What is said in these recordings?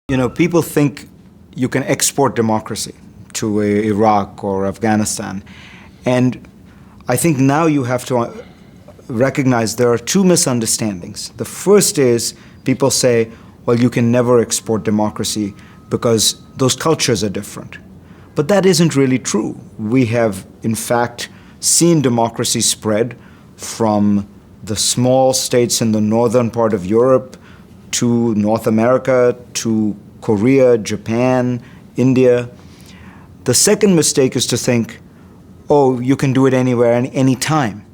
You know, people think you can export democracy to Iraq or Afghanistan. And I think now you have to recognize there are two misunderstandings. The first is people say, well, you can never export democracy because those cultures are different. But that isn't really true. We have, in fact, seen democracy spread from the small states in the northern part of Europe to North America, to Korea, Japan, India. The second mistake is to think, oh, you can do it anywhere and any time.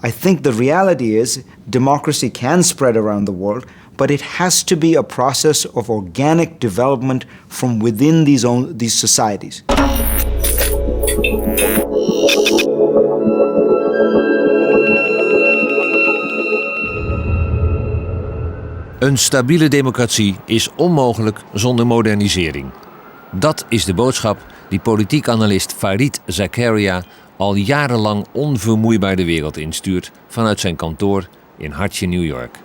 I think the reality is democracy can spread around the world, but it has to be a process of organic development from within these societies. Een stabiele democratie is onmogelijk zonder modernisering. Dat is de boodschap die politiek analist Fareed Zakaria al jarenlang onvermoeibaar de wereld instuurt vanuit zijn kantoor in hartje New York.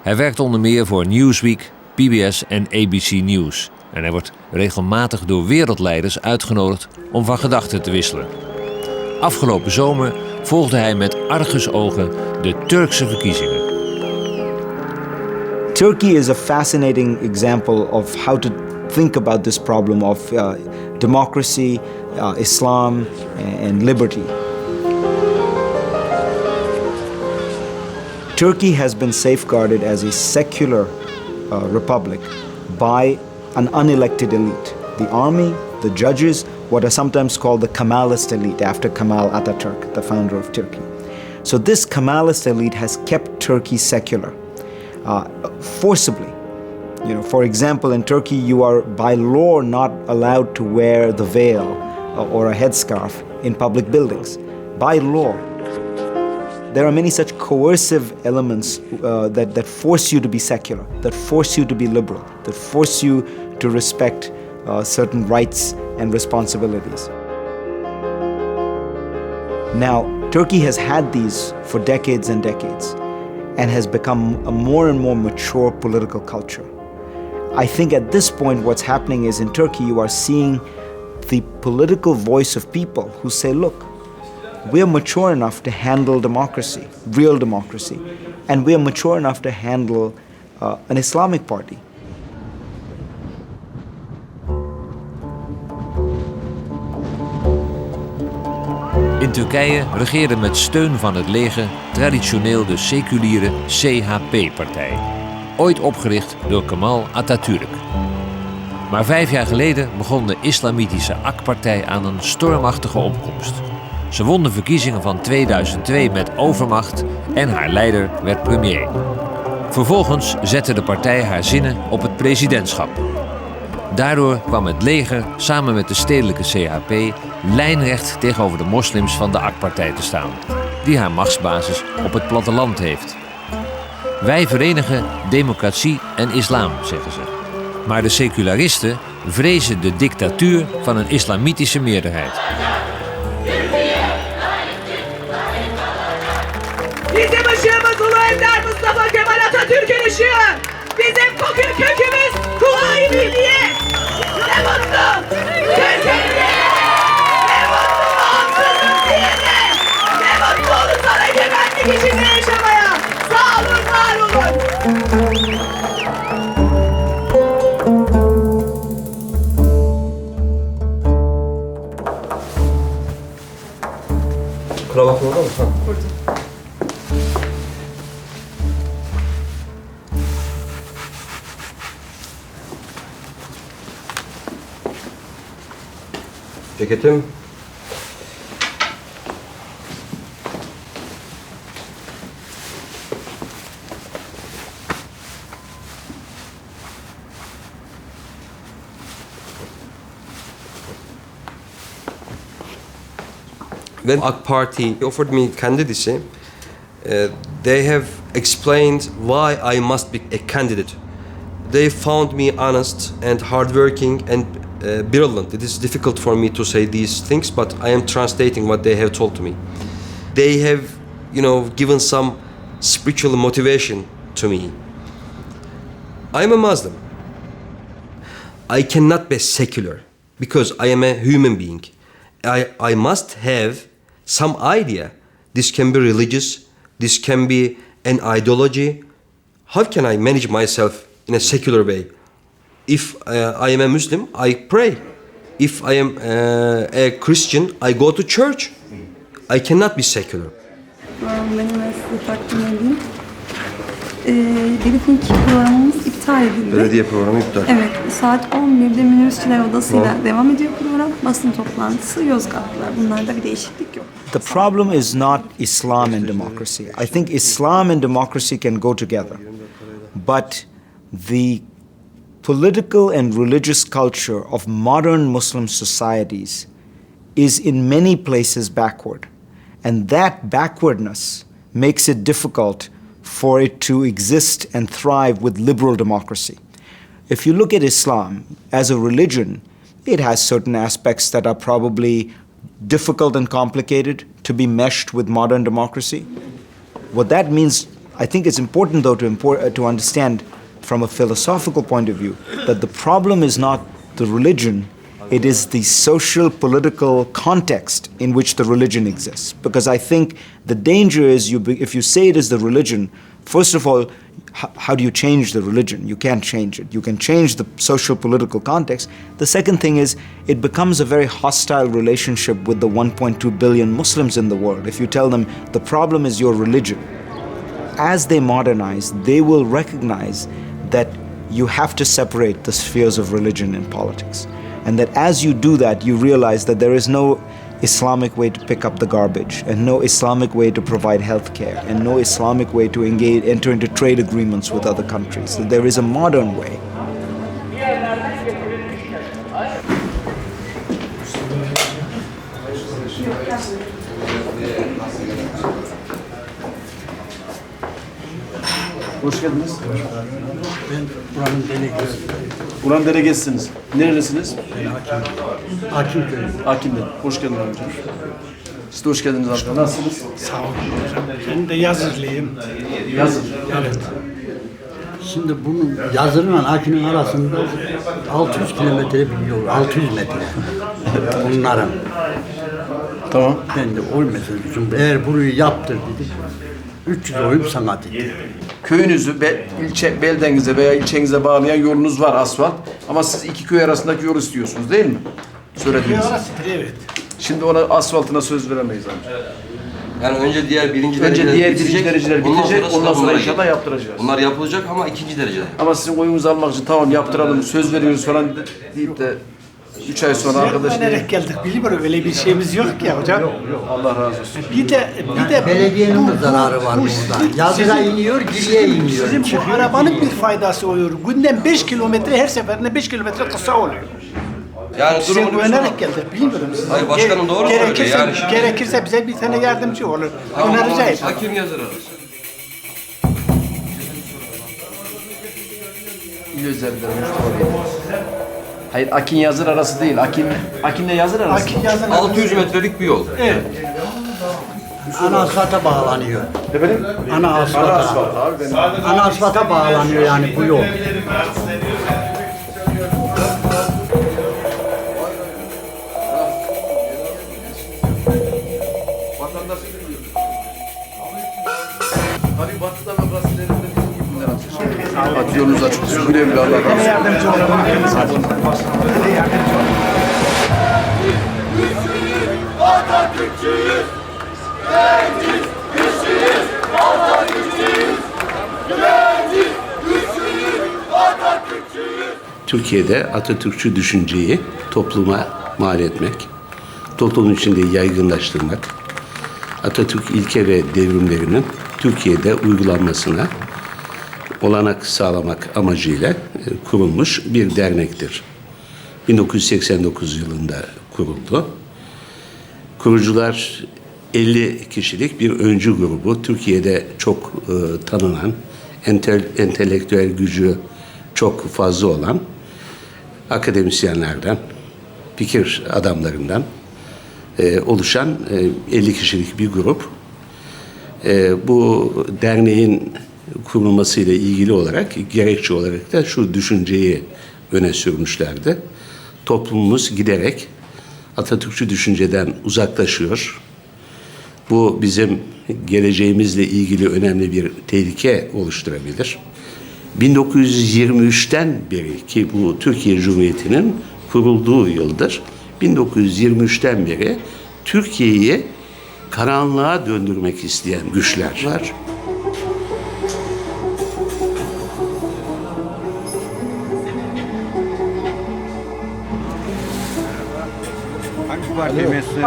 Hij werkt onder meer voor Newsweek, PBS en ABC News. En hij wordt regelmatig door wereldleiders uitgenodigd om van gedachten te wisselen. Afgelopen zomer volgde hij met argusogen de Turkse verkiezingen. Turkey is a fascinating example of how to think about this problem of democracy, Islam, and liberty. Turkey has been safeguarded as a secular republic by an unelected elite. The army, the judges, what are sometimes called the Kemalist elite, after Kemal Atatürk, the founder of Turkey. So this Kemalist elite has kept Turkey secular, forcibly. You know, for example, in Turkey, you are by law not allowed to wear the veil or a headscarf in public buildings. By law. There are many such coercive elements that force you to be secular, that force you to be liberal, that force you to respect certain rights and responsibilities. Now, Turkey has had these for decades and decades and has become a more and more mature political culture. I think at this point what's happening is in Turkey you are seeing the political voice of people who say, look, we're mature enough to handle democracy, real democracy, and we're mature enough to handle an Islamic party. In Turkije regeerde met steun van het leger traditioneel de seculiere CHP-partij. Ooit opgericht door Kemal Atatürk. Maar 5 jaar geleden begon de islamitische AK-partij aan een stormachtige opkomst. Ze won de verkiezingen van 2002 met overmacht en haar leider werd premier. Vervolgens zette de partij haar zinnen op het presidentschap. Daardoor kwam het leger samen met de stedelijke CHP lijnrecht tegenover de moslims van de AK-partij te staan, die haar machtsbasis op het platteland heeft. Wij verenigen democratie en islam, zeggen ze. Maar de secularisten vrezen de dictatuur van een islamitische meerderheid. Bizim ışığımız Ulu Önder Mustafa Kemal Atatürk'ün ışığı. Bizim bugün kökümüz Kuvayi Milliye. Ne mutlu Türkiye'ye. Ne mutlu bağımsızlık diyene. Ne mutlu ulusal egemenlik içinde yaşamaya. Sağ olun, var olun. Kravatın orada mı? Ha. Burada. Ceketim. When AK Party offered me candidacy, they have explained why I must be a candidate. They found me honest and hardworking and brilliant. It is difficult for me to say these things, but I am translating what they have told to me. They have, given some spiritual motivation to me. I'm a Muslim. I cannot be secular because I am a human being. I must have some idea. This can be religious, this can be an ideology. How can I manage myself in a secular way? If I am a Muslim, I pray. If I am a Christian, I go to church. I cannot be secular. Benim size takdim edeyim. Briefing programımız iptal edildi. Belediye programı iptal. Evet, saat 11'de Minörüsçüler Odası'yla devam ediyor program. Basın toplantısı Yozgat'ta. Bunlarda bir değişiklik yok. The problem is not Islam and democracy. I think Islam and democracy can go together. But the political and religious culture of modern Muslim societies is in many places backward. And that backwardness makes it difficult for it to exist and thrive with liberal democracy. If you look at Islam as a religion, it has certain aspects that are probably difficult and complicated to be meshed with modern democracy. What that means, I think it's important though to understand from a philosophical point of view that the problem is not the religion, it is the social political context in which the religion exists. Because I think the danger is if you say it is the religion, first of all, how do you change the religion? You can't change it. You can change the social political context. The second thing is it becomes a very hostile relationship with the 1.2 billion Muslims in the world. If you tell them the problem is your religion, as they modernize, they will recognize that you have to separate the spheres of religion and politics. And that as you do that, you realize that there is no Islamic way to pick up the garbage, and no Islamic way to provide health care, and no Islamic way to enter into trade agreements with other countries. That there is a modern way. Hoş geldiniz. Ben buranın delegesi. Buranın delegesisiniz. Nerelisiniz? Hakimköy. Hakim'den. Hoş geldiniz amca. Siz de hoş geldiniz amca. Nasılsınız? Sağ olun. Ben de Yazırlıyım. Yazın. Evet. Şimdi bunun Yazır'la Akın'ın arasında 600 kilometre bir yol, 600 metre. Bunların. Tamam. Ben de oy meselesi. Eğer burayı yaptır dedik, 300 oyum sana dedi. Köyünüzü beldenize veya ilçenize bağlayan yolunuz var, asfalt. Ama siz iki köy arasındaki yol istiyorsunuz değil mi? Söylediğiniz. Evet. Şimdi ona asfaltına söz veremeyiz amca. Yani önce birinci dereceler bitecek, ondan sonra inşallah yaptıracağız. Bunlar yapılacak ama ikinci derecede. Ama sizin oyunuzu almak için tamam yaptıralım, söz veriyoruz falan deyip de 3 ay sonra arkadaş Önerek geldik. Biliyorum öyle bir şeyimiz yok ya hocam. Yok, Allah razı olsun. Bir de Belediyenin de zararı var burada. Yazıra iniyor, geriye iniyor. Sizin bu arabanın bir faydası oluyor. Günden 5 kilometre, her seferinde 5 kilometre kısa oluyor. Yani Size güvenerek geldik, bilmiyorum size. Hayır, başkanım doğru söylüyor. Gerekirse bize bir tane yardımcı olur. Önereceğiz. Hakim yazır arası. İyi özelliklerimiz doğru. Hayır, Akin Yazır arası değil. Akin'le Yazır arası. Akin yazın. 600 metrelik bir yol. Evet. Ana asfalta bağlanıyor. Efendim? Ana asfalta. Abi ben... Ana asfalta bağlanıyor yani bu yol. Vatandaş biliyor. Tabii batıda ve Brasilya'da bizim gibi bunlar atıyor. Hadi yolunuz açık olsun. Güle güle Allah razı olsun. Yardımcı olalım. Atatürkçüyüz, gençiz, güçlüyüz, Atatürkçüyüz, gençiz, güçlüyüz, Atatürkçüyüz. Türkiye'de Atatürkçü düşünceyi topluma mal etmek, toplumun içinde yaygınlaştırmak, Atatürk ilke ve devrimlerinin Türkiye'de uygulanmasına olanak sağlamak amacıyla kurulmuş bir dernektir. 1989 yılında kuruldu. Kurucular 50 kişilik bir öncü grubu. Türkiye'de çok tanınan, entelektüel gücü çok fazla olan akademisyenlerden, fikir adamlarından oluşan 50 kişilik bir grup. Bu derneğin kurulmasıyla ilgili olarak, gerekçe olarak da şu düşünceyi öne sürmüşlerdi. Toplumumuz giderek Atatürkçü düşünceden uzaklaşıyor. Bu bizim geleceğimizle ilgili önemli bir tehlike oluşturabilir. 1923'ten beri ki bu Türkiye Cumhuriyeti'nin kurulduğu yıldır, 1923'ten beri Türkiye'yi karanlığa döndürmek isteyen güçler var.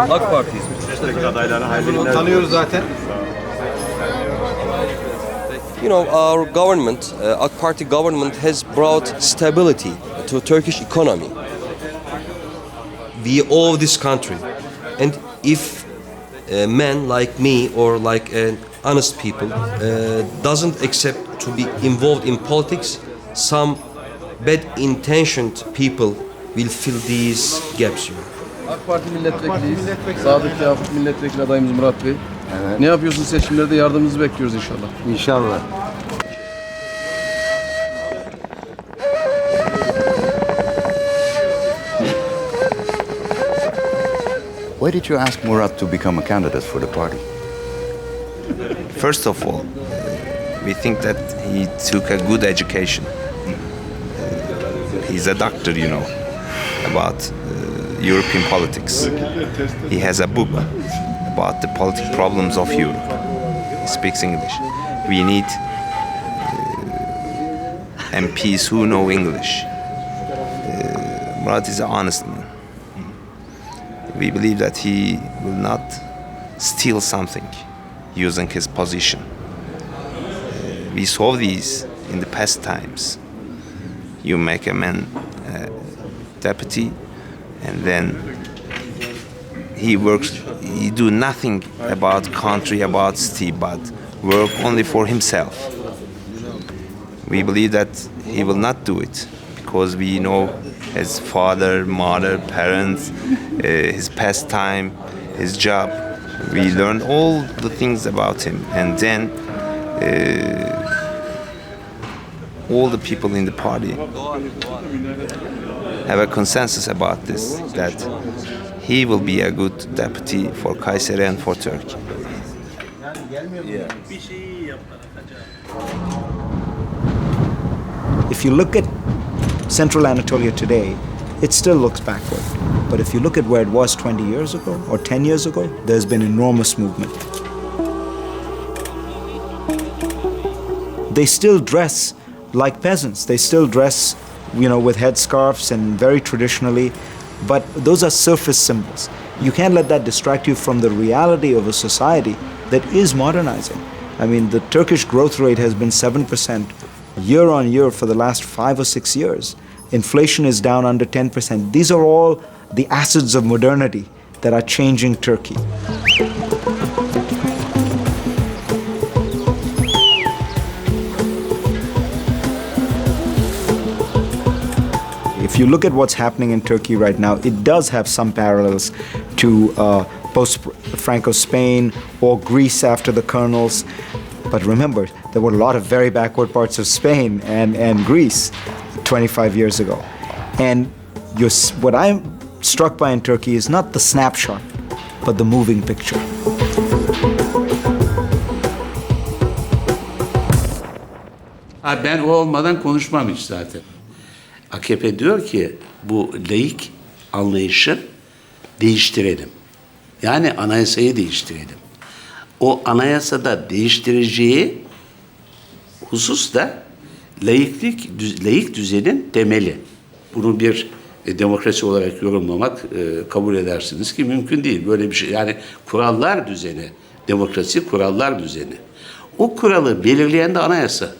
AK Parti. Tanıyoruz zaten. You know, our government, AK Party government has brought stability to Turkish economy. We owe this country. And if a man like me or like an honest people doesn't accept to be involved in politics, some bad intentioned people will fill these gaps. AK Parti milletvekiliyiz. Sadık Yafut milletvekili adayımız Murat Bey. Evet. Ne yapıyorsunuz seçimlerde? Yardımınızı bekliyoruz inşallah. İnşallah. Why did you ask Murat to become a candidate for the party? First of all, we think that he took a good education. He's a doctor, you know, about European politics. He has a book about the political problems of Europe. He speaks English. We need MPs who know English. Murat is an honest man. We believe that he will not steal something using his position. We saw these in the past times. You make a man deputy, and then he do nothing about country, about city, but work only for himself. We believe that he will not do it because we know his father, mother, parents, his pastime, his job. We learned all the things about him, and then all the people in the party have a consensus about this, that he will be a good deputy for Kayseri and for Turkey. If you look at Central Anatolia today, it still looks backward. But if you look at where it was 20 years ago or 10 years ago, there's been enormous movement. They still dress like peasants. They still dress, you know, with headscarves and very traditionally, but those are surface symbols. You can't let that distract you from the reality of a society that is modernizing. I mean, the Turkish growth rate has been 7% year on year for the last 5 or 6 years. Inflation is down under 10%. These are all the acids of modernity that are changing Turkey. If you look at what's happening in Turkey right now, it does have some parallels to post-Franco Spain or Greece after the colonels. But remember, there were a lot of very backward parts of Spain and Greece 25 years ago. And what I'm struck by in Turkey is not the snapshot, but the moving picture. Ben o olmadan konuşmam hiç zaten. AKP diyor ki bu laik anlayışı değiştirelim. Yani anayasayı değiştirelim. O anayasada değiştireceği husus da laik düzenin temeli. Bunu bir demokrasi olarak yorumlamak kabul edersiniz ki mümkün değil. Böyle bir şey, yani kurallar düzeni, demokrasi kurallar düzeni. O kuralı belirleyen de anayasa.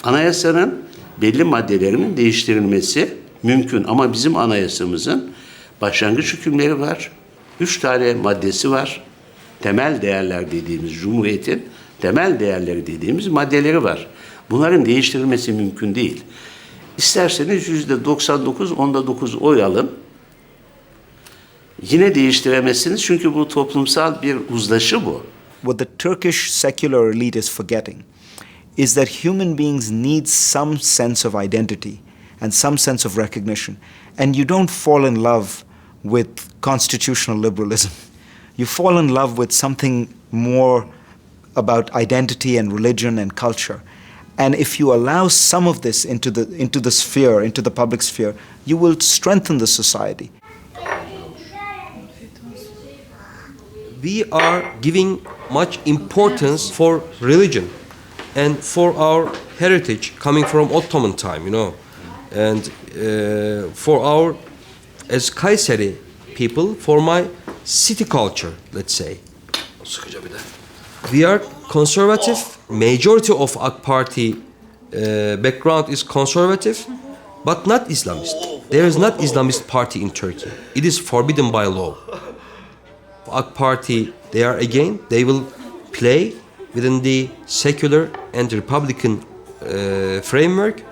Anayasanın belli maddelerinin değiştirilmesi mümkün ama bizim anayasamızın başlangıç hükümleri var. 3 tane maddesi var. Temel değerler dediğimiz, Cumhuriyet'in temel değerleri dediğimiz maddeleri var. Bunların değiştirilmesi mümkün değil. İsterseniz %99, onda 9 oy alın. Yine değiştiremezsiniz çünkü bu toplumsal bir uzlaşı bu. What the Turkish secular elite is forgetting is that human beings need some sense of identity. and some sense of recognition. And you don't fall in love with constitutional liberalism. You fall in love with something more about identity and religion and culture. And if you allow some of this into the sphere, into the public sphere, you will strengthen the society. We are giving much importance for religion and for our heritage coming from Ottoman time, you know. And for our, as Kayseri people, for my city culture, let's say. We are conservative. Majority of AK Party background is conservative, but not Islamist. There is not Islamist party in Turkey. It is forbidden by law. AK Party, they will play within the secular and republican framework.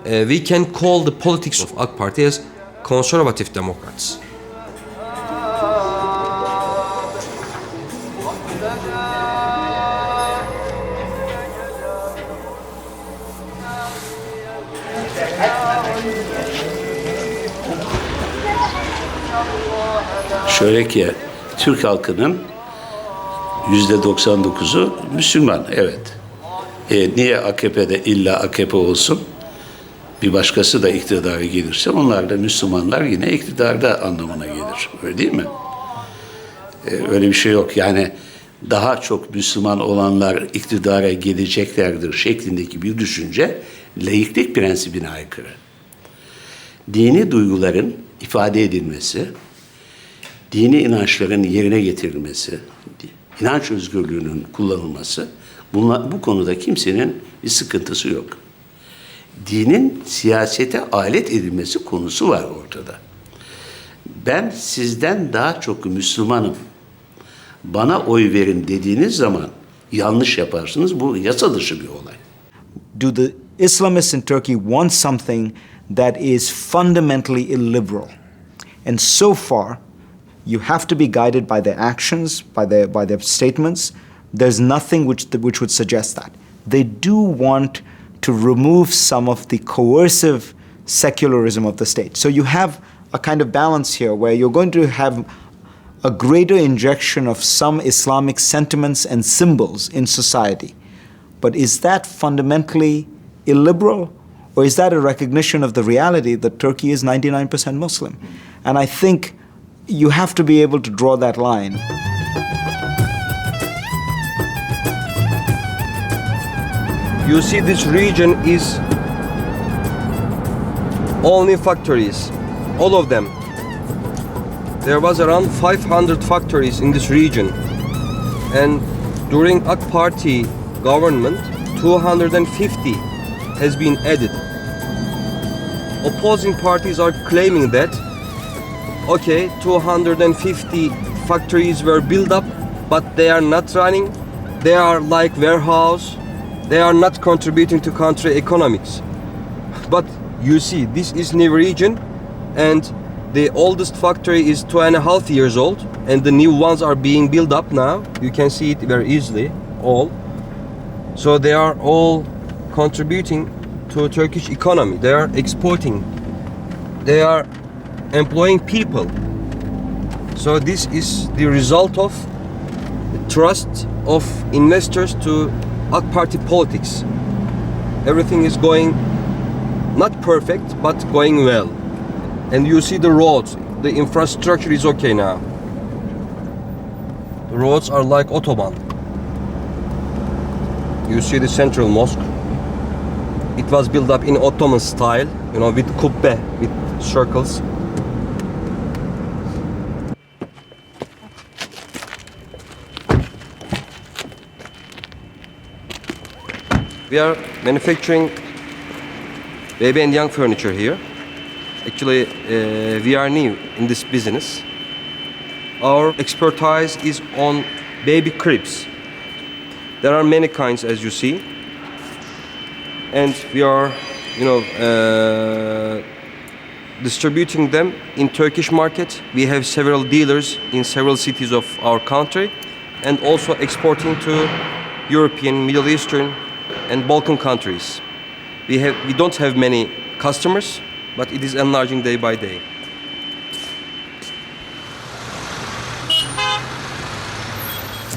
We can call the politics of AK Party as conservative Democrats. Şöyle ki, Türk halkının %99'u Müslüman, evet. Niye AKP'de illa AKP olsun? Bir başkası da iktidara gelirse onlar da Müslümanlar yine iktidarda anlamına gelir. Öyle değil mi? Öyle bir şey yok. Yani daha çok Müslüman olanlar iktidara geleceklerdir şeklindeki bir düşünce laiklik prensibine aykırı. Dini duyguların ifade edilmesi, dini inançların yerine getirilmesi, inanç özgürlüğünün kullanılması, bu konuda kimsenin bir sıkıntısı yok. Dinin siyasete alet edilmesi konusu var ortada. Ben sizden daha çok Müslümanım, bana oy verin dediğiniz zaman yanlış yaparsınız. Bu yasa dışı bir olay. Do the Islamists in Turkey want something that is fundamentally illiberal? And so far, you have to be guided by their actions, by their statements. There's nothing which would suggest that. They do want to remove some of the coercive secularism of the state. So you have a kind of balance here where you're going to have a greater injection of some Islamic sentiments and symbols in society. But is that fundamentally illiberal? Or is that a recognition of the reality that Turkey is 99% Muslim? And I think you have to be able to draw that line. You see, this region is only factories, all of them. There was around 500 factories in this region, and during AK Party government, 250 has been added. Opposing parties are claiming that, okay, 250 factories were built up, but they are not running. They are like warehouse. They are not contributing to country economics. But you see, this is new region, and the oldest factory is 2.5 years old, and the new ones are being built up now. You can see it very easily, all. So they are all contributing to Turkish economy. They are exporting. They are employing people. So this is the result of the trust of investors to AK Party politics. Everything is going not perfect, but going well. And you see the roads, the infrastructure is okay now. The roads are like Autobahn. You see the central mosque. It was built up in Ottoman style, you know, with kubbe, with circles. We are manufacturing baby and young furniture here. Actually, we are new in this business. Our expertise is on baby cribs. There are many kinds, as you see. And we are, distributing them in Turkish market. We have several dealers in several cities of our country, and also exporting to European, Middle Eastern, and Balkan countries. We don't have many customers, but it is enlarging day by day.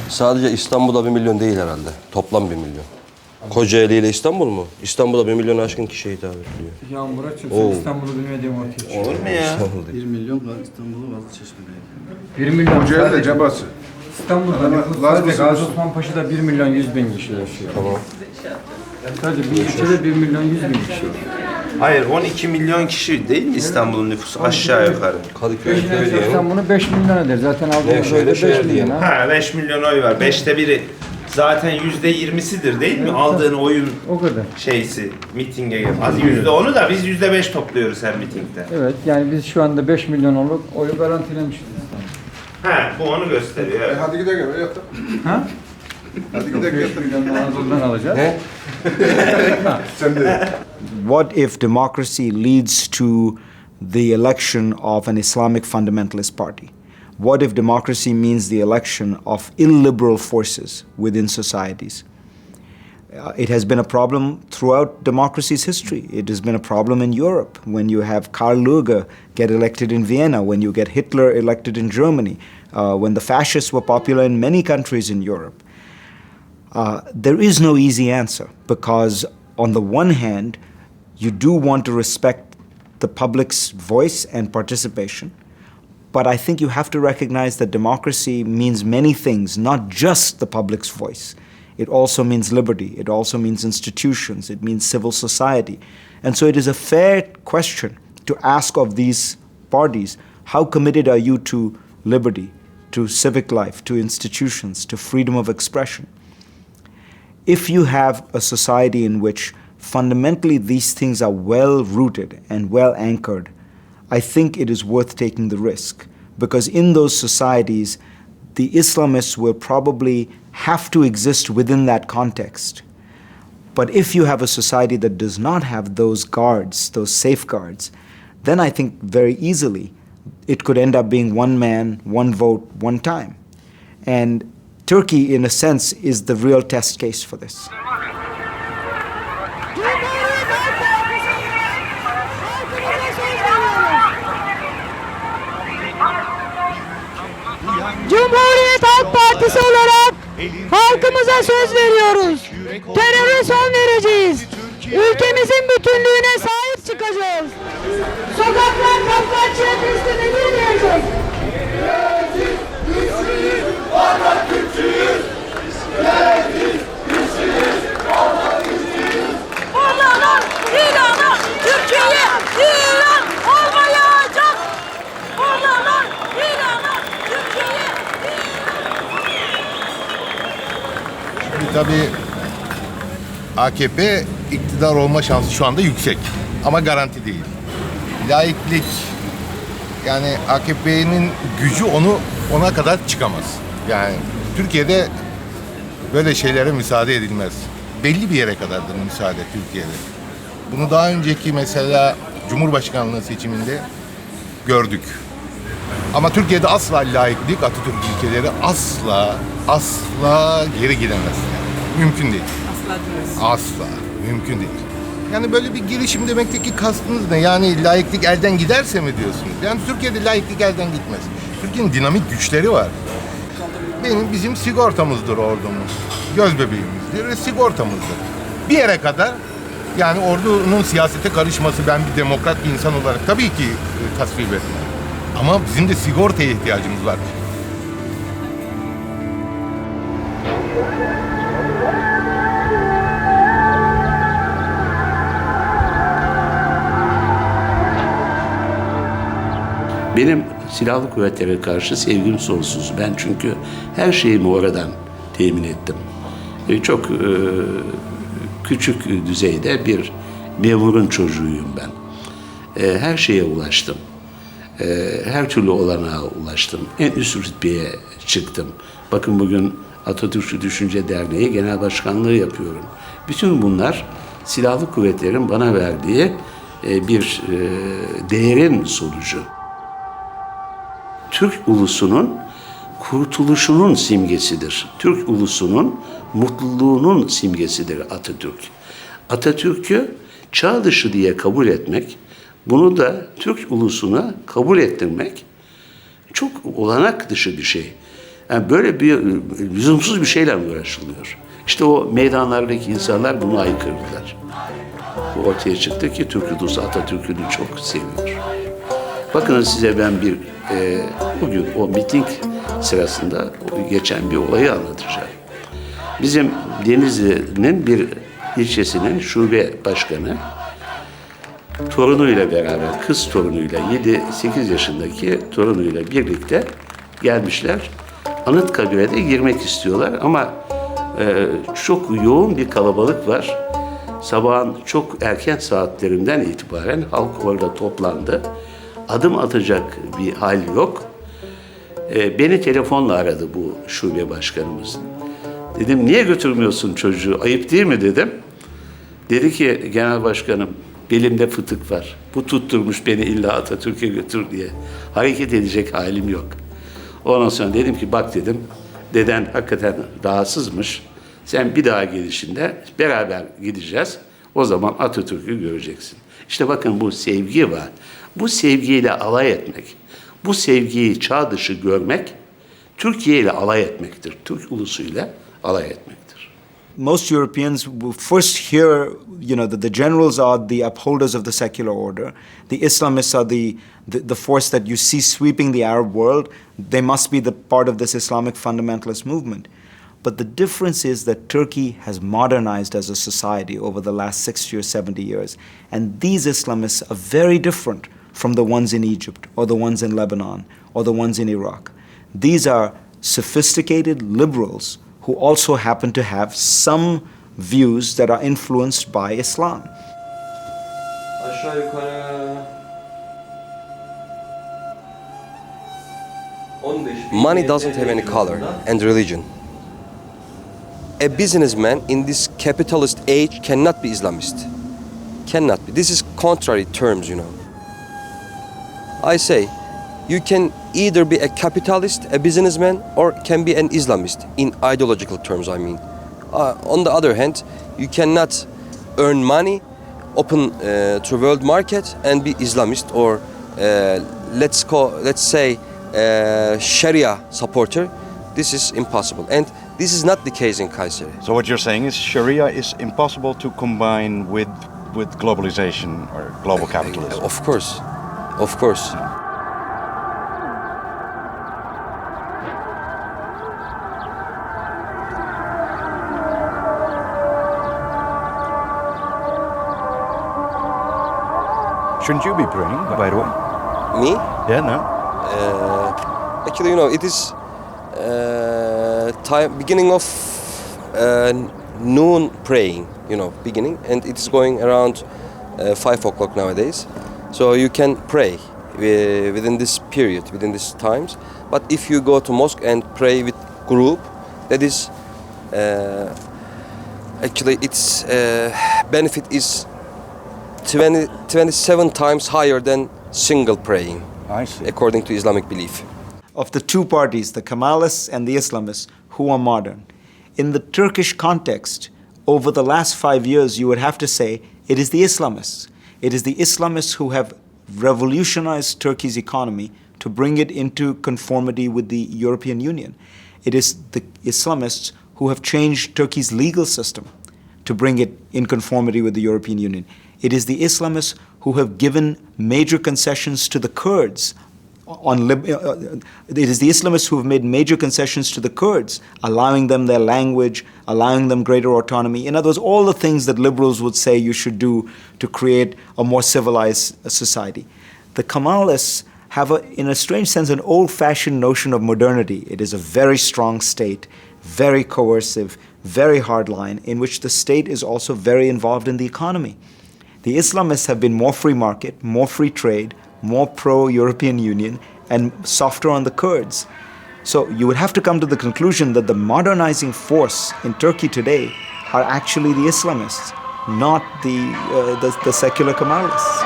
Sadece İstanbul'da 1 milyon değil herhalde. Toplam 1 milyon. Kocaeli ile İstanbul mu? İstanbul'da 1 milyon aşkın kişiye hitap ediyor. Ya Muratçım Oo. sen İstanbul'u bilmediğin ortaya çıkıyor. Olur mu ya? İstanbul değil. 1 milyon İstanbul'u Vazlıçeşme'de. 1 milyon 1 sadece cabası. İstanbul'da nüfus sadece Gazi Osman Paşa'da 1 milyon 100 bin kişi yaşıyor. Tamam. Sadece bir ilçede 1 milyon 100 bin kişi var. Hayır, 12 milyon kişi değil mi İstanbul'un nüfusu aşağı yukarı? Kadıköy köy diyelim. Sen bunu 5 milyon eder. Zaten aldığımız oyda 5 milyon ha. Ha, 5 milyon oy var. 5'te biri zaten %20'sidir değil mi? Aldığın oyun O kadar. şeysi, mitinge gel. Az %10'u da biz %5 topluyoruz her mitingde. Evet yani biz şu anda 5 milyon olup oyu garantilemişiz. Ha, bu onu gösteriyor. Evet. Hadi gidelim. Yatalım. Ha? Hadi gidelim. 5 milyonu Anadolu'dan alacağız. Sen de. What if democracy leads to the election of an Islamic fundamentalist party? What if democracy means the election of illiberal forces within societies? It has been a problem throughout democracy's history. It has been a problem in Europe when you have Karl Lueger get elected in Vienna, when you get Hitler elected in Germany, when the fascists were popular in many countries in Europe. There is no easy answer because, on the one hand, you do want to respect the public's voice and participation. But I think you have to recognize that democracy means many things, not just the public's voice. It also means liberty. It also means institutions. It means civil society. And so it is a fair question to ask of these parties, how committed are you to liberty, to civic life, to institutions, to freedom of expression? If you have a society in which fundamentally these things are well rooted and well anchored, I think it is worth taking the risk, because in those societies, the Islamists will probably have to exist within that context. But if you have a society that does not have those guards, those safeguards, then I think very easily it could end up being one man, one vote, one time. And Turkey, in a sense, is the real test case for this. Cumhuriyet Halk Partisi olarak halkımıza söz veriyoruz. Teröre son vereceğiz. Ülkemizin bütünlüğüne sahip çıkacağız. Sokaklar kapkaççıya teslim edilmeyecek. Gençiz, güçlüyüz, Atatürkçüyüz. Gençiz, güçlüyüz, Atatürkçüyüz. Oralar ilanı Türkiye'yi ilan olmayacak. Oralar ilanı Türkiye'yi Şimdi tabii AKP iktidar olma şansı şu anda yüksek ama garanti değil. Laiklik, yani AKP'nin gücü ona kadar çıkamaz. Yani Türkiye'de böyle şeylere müsaade edilmez. Belli bir yere kadardır müsaade Türkiye'de. Bunu daha önceki mesela Cumhurbaşkanlığı seçiminde gördük. Ama Türkiye'de asla laiklik, Atatürk ilkeleri asla geri gidemez. Yani. Mümkün değil. Asla. Mümkün değil. Yani böyle bir girişim demekteki kastınız ne? Yani laiklik elden giderse mi diyorsunuz? Yani Türkiye'de laiklik elden gitmez. Türkiye'nin dinamik güçleri var. Bizim sigortamızdır ordumuz. Gözbebeğimizdir ve sigortamızdır. Bir yere kadar yani ordunun siyasete karışması, ben bir demokrat bir insan olarak tabii ki tasvip etmem. Ama bizim de sigortaya ihtiyacımız var. Benim silahlı kuvvetlere karşı sevgim sonsuz. Ben çünkü her şeyimi oradan temin ettim. Çok küçük düzeyde bir memurun çocuğuyum ben. Her şeye ulaştım. Her türlü olanağa ulaştım. En üst rütbeye çıktım. Bakın bugün Atatürkçü Düşünce Derneği Genel Başkanlığı yapıyorum. Bütün bunlar silahlı kuvvetlerin bana verdiği bir değerin sonucu. Türk ulusunun kurtuluşunun simgesidir. Türk ulusunun mutluluğunun simgesidir Atatürk. Atatürk'ü çağ dışı diye kabul etmek, bunu da Türk ulusuna kabul ettirmek çok olanak dışı bir şey. Yani böyle bir lüzumsuz bir şeyle uğraşılıyor. İşte o meydanlardaki insanlar bunu aykırdılar. Bu ortaya çıktı ki Türk ulusu Atatürk'ünü çok seviyor. Bakın size ben bugün o miting sırasında geçen bir olayı anlatacağım. Bizim Denizli'nin bir ilçesinin şube başkanı torunuyla beraber, kız torunuyla, 7-8 yaşındaki torunuyla birlikte gelmişler. Anıtkabir'e girmek istiyorlar ama çok yoğun bir kalabalık var. Sabahın çok erken saatlerinden itibaren halk orada toplandı. Adım atacak bir hal yok. Beni telefonla aradı bu şube başkanımız. Dedim niye götürmüyorsun çocuğu? Ayıp değil mi dedim. Dedi ki genel başkanım belimde fıtık var. Bu tutturmuş beni illa Atatürk'e götür diye. Hareket edecek halim yok. Ondan sonra dedim ki bak dedim deden hakikaten rahatsızmış. Sen bir daha gelişinde beraber gideceğiz. O zaman Atatürk'ü göreceksin. İşte bakın bu sevgi var. Bu sevgiyle alay etmek, bu sevgiyi çağ dışı görmek, Türkiye ile alay etmektir. Türk ulusuyla alay etmektir. Most Europeans will first hear, that the generals are the upholders of the secular order. The Islamists are the force that you see sweeping the Arab world. They must be the part of this Islamic fundamentalist movement. But the difference is that Turkey has modernized as a society over the last 60 or 70 years. And these Islamists are very different from the ones in Egypt or the ones in Lebanon or the ones in Iraq. These are sophisticated liberals who also happen to have some views that are influenced by Islam. Aşağı yukarı 15. Money doesn't have any color and religion. A businessman in this capitalist age cannot be Islamist. Cannot be. This is contrary terms, I say, you can either be a capitalist, a businessman, or can be an Islamist in ideological terms, I mean. On the other hand, you cannot earn money, open to world market and be Islamist or let's say Sharia supporter. This is impossible. And this is not the case in Kayseri. So what you're saying is Sharia is impossible to combine with globalization or global capitalism? Of course. Of course. Shouldn't you be praying, by the way? Me? Yeah, no? Actually, it is beginning of noon praying, beginning, and it is going around 5 o'clock nowadays. So you can pray within this period, within these times. But if you go to mosque and pray with group, that is actually its benefit is 27 times higher than single praying, I see. according to Islamic belief. Of the two parties, the Kemalists and the Islamists, who are modern. In the Turkish context, over the last 5 years, you would have to say it is the Islamists. It is the Islamists who have revolutionized Turkey's economy to bring it into conformity with the European Union. It is the Islamists who have changed Turkey's legal system to bring it in conformity with the European Union. It is the Islamists who have given major concessions to the Kurds. It is the Islamists who have made major concessions to the Kurds, allowing them their language, allowing them greater autonomy. In other words, all the things that liberals would say you should do to create a more civilized society. The Kemalists have, in a strange sense, an old-fashioned notion of modernity. It is a very strong state, very coercive, very hardline, in which the state is also very involved in the economy. The Islamists have been more free market, more free trade, more pro-European Union, and softer on the Kurds. So you would have to come to the conclusion that the modernizing force in Turkey today are actually the Islamists, not the secular Kemalists.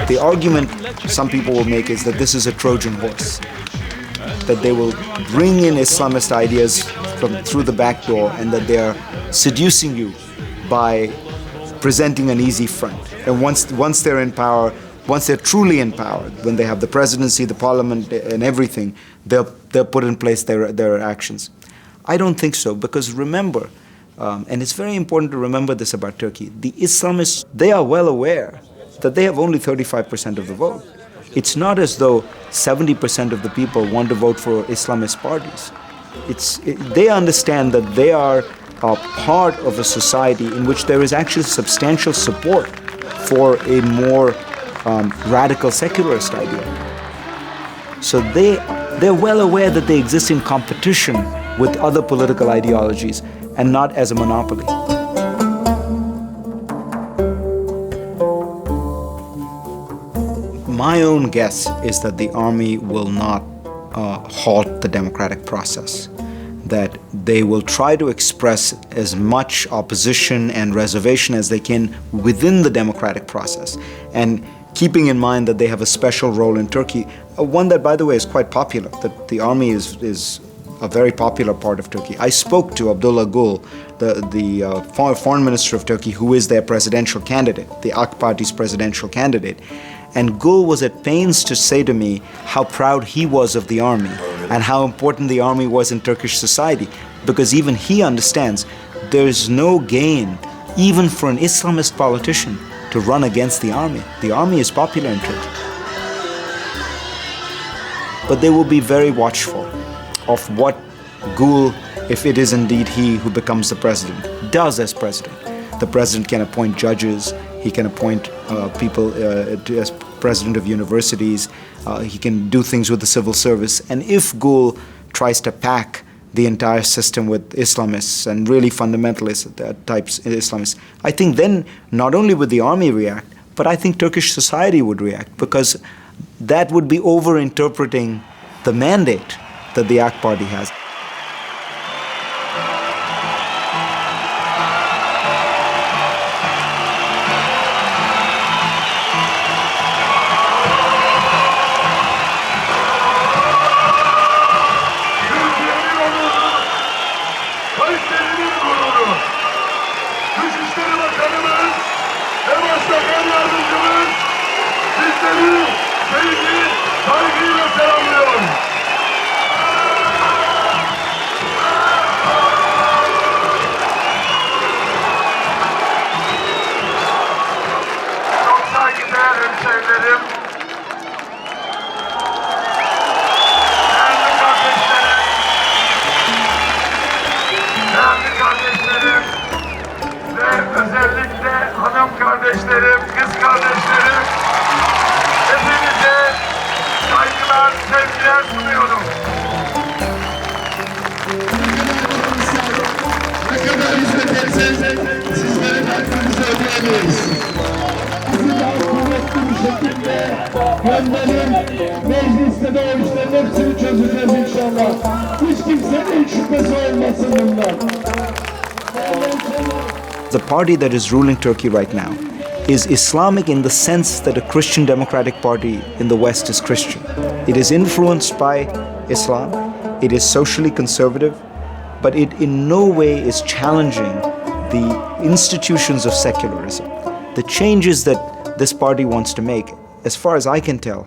The argument some people will make is that this is a Trojan horse, that they will bring in Islamist ideas through the back door and that they are seducing you by presenting an easy front. And once they're in power, once they're truly in power, when they have the presidency, the parliament, and everything, they'll put in place their actions. I don't think so, because remember, and it's very important to remember this about Turkey, the Islamists, they are well aware that they have only 35% of the vote. It's not as though 70% of the people want to vote for Islamist parties. They understand that they are a part of a society in which there is actually substantial support for a more radical secularist idea. So they're well aware that they exist in competition with other political ideologies and not as a monopoly. My own guess is that the army will not halt the democratic process, that they will try to express as much opposition and reservation as they can within the democratic process, and keeping in mind that they have a special role in Turkey, one that, by the way, is quite popular, that the army is a very popular part of Turkey. I spoke to Abdullah Gül, the foreign minister of Turkey, who is their presidential candidate, the AK Party's presidential candidate. And Gül was at pains to say to me how proud he was of the army and how important the army was in Turkish society, because even he understands there is no gain, even for an Islamist politician, to run against the army. The army is popular in Turkey. But they will be very watchful of what Gül, if it is indeed he who becomes the president, does as president. The president can appoint judges, he can appoint people as president of universities, he can do things with the civil service. And if Gül tries to pack the entire system with Islamists and really fundamentalist types Islamists, I think then not only would the army react, but I think Turkish society would react, because that would be over-interpreting the mandate that the AK Party has. Kardeşlerim, kız kardeşlerim, hepinize saygılar, sevgiler sunuyorum. Ne kadar hizmet etseniz sizlere kalbimizi ödeyemeyiz. Sizi daha kuvvetli bir şekilde gönderin, mecliste de o işlerin hepsini çözeceğiz inşallah. Hiç kimsenin şüphesi olmasın bundan. The party that is ruling Turkey right now is Islamic in the sense that a Christian democratic party in the West is Christian. It is influenced by Islam, it is socially conservative, but it in no way is challenging the institutions of secularism. The changes that this party wants to make, as far as I can tell,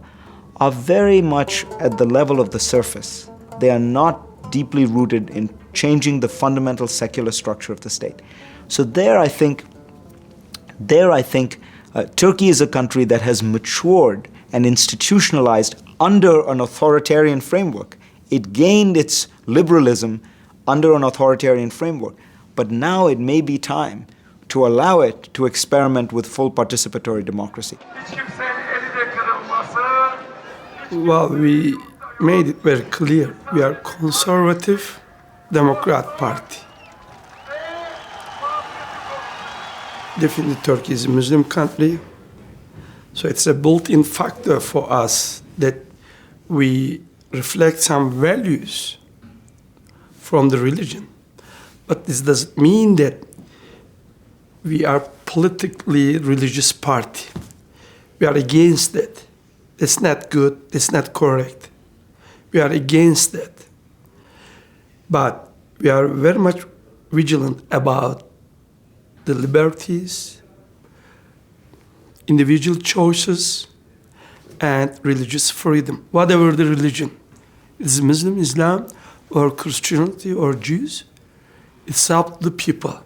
are very much at the level of the surface. They are not deeply rooted in changing the fundamental secular structure of the state. So there I think Turkey is a country that has matured and institutionalized under an authoritarian framework. It gained its liberalism under an authoritarian framework. But now it may be time to allow it to experiment with full participatory democracy. Well, we made it very clear. We are conservative Democrat Party. Definitely Turkey is a Muslim country, so it's a built-in factor for us that we reflect some values from the religion. But this doesn't mean that we are politically religious party. We are against that. It's not good. It's not correct. We are against that. But we are very much vigilant about the liberties, individual choices, and religious freedom, whatever the religion. It's Muslim, Islam, or Christianity, or Jews. It's up to the people.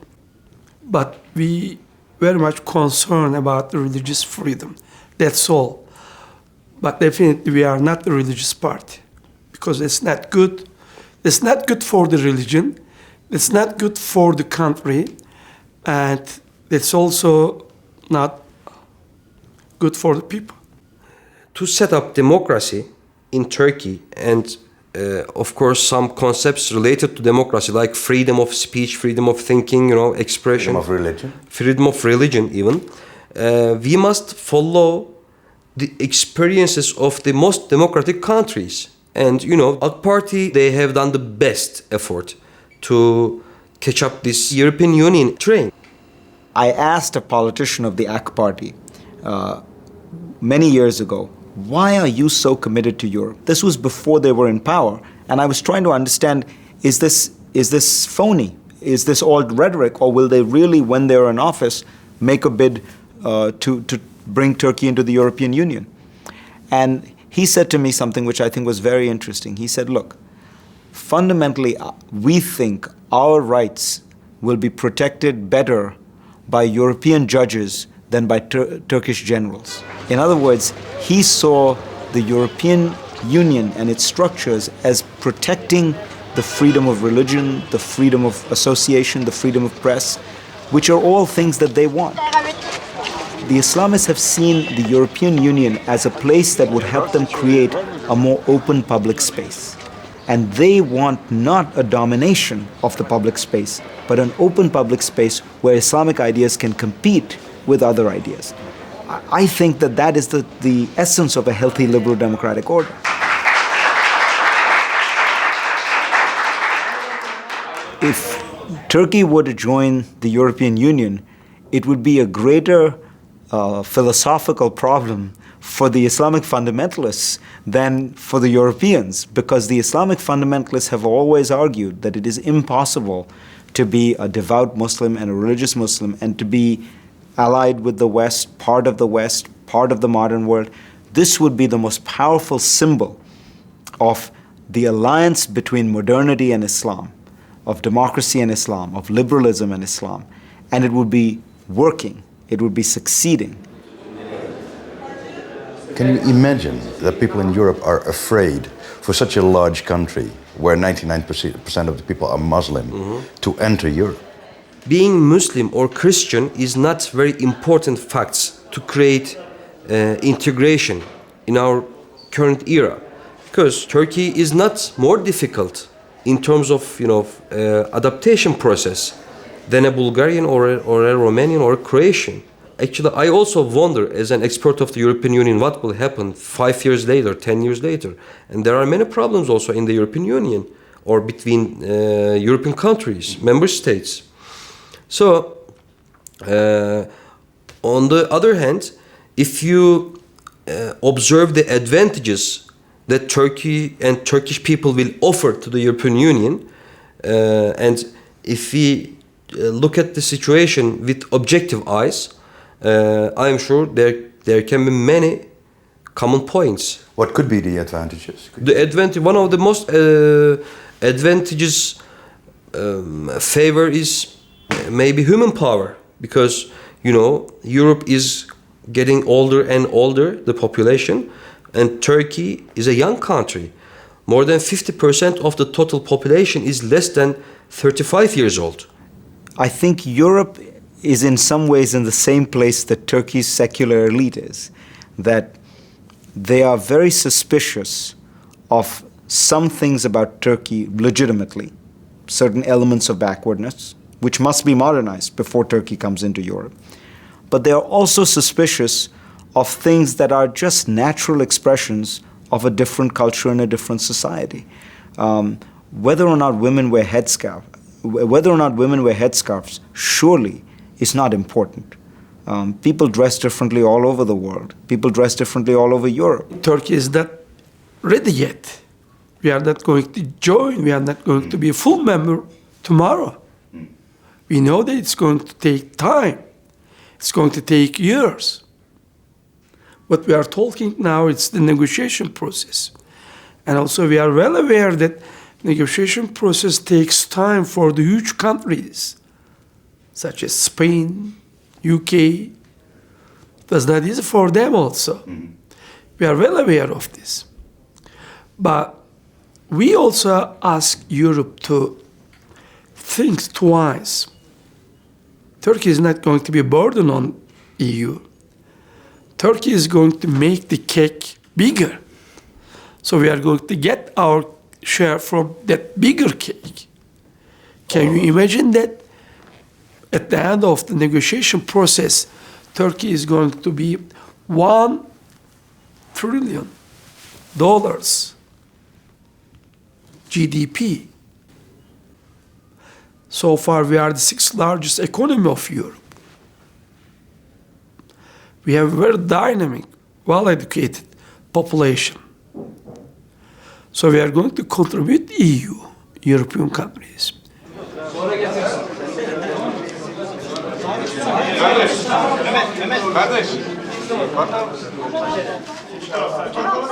But we very much concerned about the religious freedom. That's all. But definitely we are not a religious party because it's not good. It's not good for the religion. It's not good for the country. And it's also not good for the people. To set up democracy in Turkey and of course some concepts related to democracy like freedom of speech, freedom of thinking, expression. Freedom of religion. Freedom of religion even. We must follow the experiences of the most democratic countries. And, AK Party, they have done the best effort to catch up this European Union train. I asked a politician of the AK Party many years ago, why are you so committed to Europe? This was before they were in power. And I was trying to understand, is this phony? Is this all rhetoric? Or will they really, when they're in office, make a bid to bring Turkey into the European Union? And he said to me something which I think was very interesting. He said, look, fundamentally, we think our rights will be protected better by European judges than by Turkish generals. In other words, he saw the European Union and its structures as protecting the freedom of religion, the freedom of association, the freedom of press, which are all things that they want. The Islamists have seen the European Union as a place that would help them create a more open public space. And they want not a domination of the public space, but an open public space where Islamic ideas can compete with other ideas. I think that is the essence of a healthy liberal democratic order. If Turkey were to join the European Union, it would be a greater philosophical problem for the Islamic fundamentalists than for the Europeans, because the Islamic fundamentalists have always argued that it is impossible to be a devout Muslim and a religious Muslim and to be allied with the West, part of the modern world. This would be the most powerful symbol of the alliance between modernity and Islam, of democracy and Islam, of liberalism and Islam. And it would be working, it would be succeeding. Can you imagine that people in Europe are afraid for such a large country where 99% of the people are Muslim to enter Europe? Being Muslim or Christian is not very important facts to create integration in our current era, because Turkey is not more difficult in terms of adaptation process than a Bulgarian or a Romanian or a Croatian. Actually, I also wonder, as an expert of the European Union, what will happen 5 years later, 10 years later. And there are many problems also in the European Union or between European countries, member states. So, on the other hand, if you observe the advantages that Turkey and Turkish people will offer to the European Union, and if we look at the situation with objective eyes, I am sure there can be many common points. What could be the advantages? One of the most advantageous favor is maybe human power, because Europe is getting older and older, the population, and Turkey is a young country. More than 50% of the total population is less than 35 years old. I think Europe is in some ways in the same place that Turkey's secular elite is, that they are very suspicious of some things about Turkey legitimately, certain elements of backwardness, which must be modernized before Turkey comes into Europe. But they are also suspicious of things that are just natural expressions of a different culture and a different society. Whether or not women wear headscarves surely is not important. People dress differently all over the world. People dress differently all over Europe. Turkey is not ready yet. We are not going to join. We are not going to be a full member tomorrow. We know that it's going to take time. It's going to take years. What we are talking now, it's the negotiation process. And also we are well aware that negotiation process takes time for the huge countries, such as Spain, UK. It was not easy for them also. We are well aware of this. But we also ask Europe to think twice. Turkey is not going to be a burden on EU. Turkey is going to make the cake bigger. So we are going to get our share from that bigger cake. Can you imagine that? At the end of the negotiation process, Turkey is going to be $1 trillion GDP. So far, we are the 6th largest economy of Europe. We have a very dynamic, well-educated population. So we are going to contribute EU, European countries.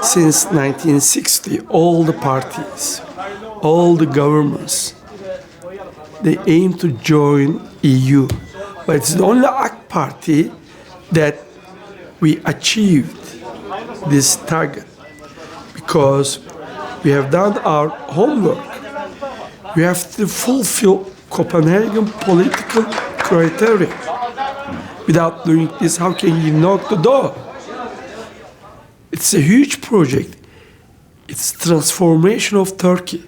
Since 1960, all the parties, all the governments, they aim to join EU. But it's the only AK party that we achieved this target because we have done our homework. We have to fulfill Copenhagen political criteria. Without doing this, how can you knock the door? It's a huge project. It's transformation of Turkey.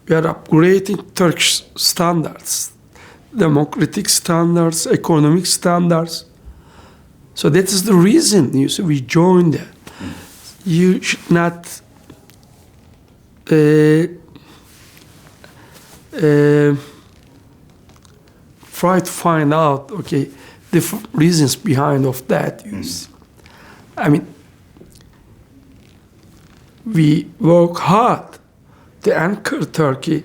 We are upgrading Turkish standards, democratic standards, economic standards. So that is the reason we joined that. You should not try to find out, different reasons behind of that. I mean, we work hard to anchor Turkey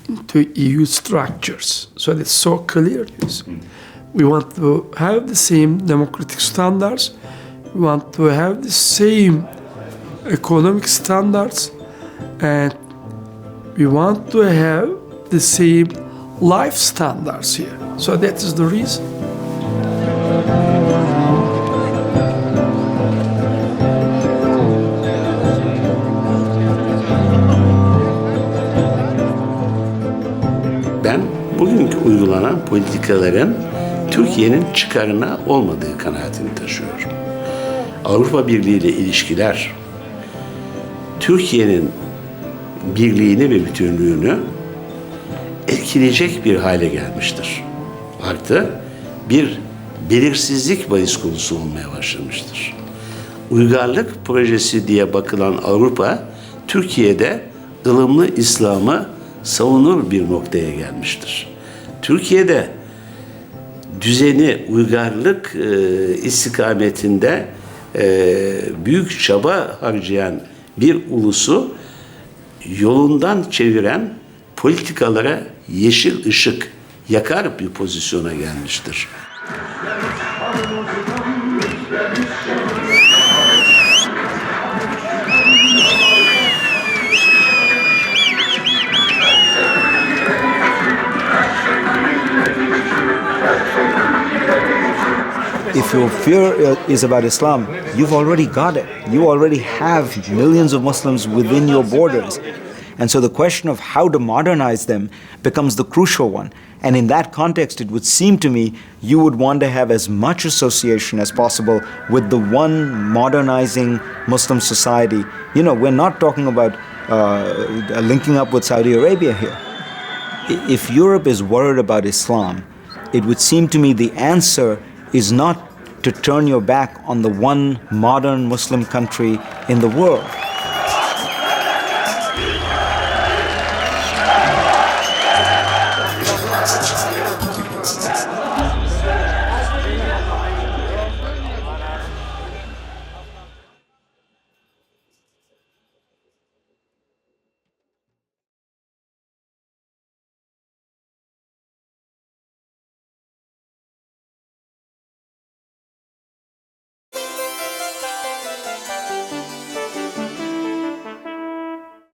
into EU structures, so that's so clear. We want to have the same democratic standards. We want to have the same economic standards, and we want to have the same life standards here. So that is the reason. Ben bugünkü uygulanan politikaların Türkiye'nin çıkarına olmadığı kanaatini taşıyorum. Avrupa Birliği ile ilişkiler Türkiye'nin birliğini ve bütünlüğünü etkileyecek bir hale gelmiştir. Artı bir belirsizlik bahis konusu olmaya başlamıştır. Uygarlık projesi diye bakılan Avrupa, Türkiye'de ılımlı İslam'ı savunur bir noktaya gelmiştir. Türkiye'de düzeni, uygarlık istikametinde büyük çaba harcayan bir ulusu yolundan çeviren politikalara yeşil ışık yakar bir pozisyona gelmiştir. If your fear is about Islam, you've already got it. You already have millions of Muslims within your borders. And so the question of how to modernize them becomes the crucial one. And in that context, it would seem to me you would want to have as much association as possible with the one modernizing Muslim society. You know, we're not talking about linking up with Saudi Arabia here. If Europe is worried about Islam, it would seem to me the answer is not to turn your back on the one modern Muslim country in the world.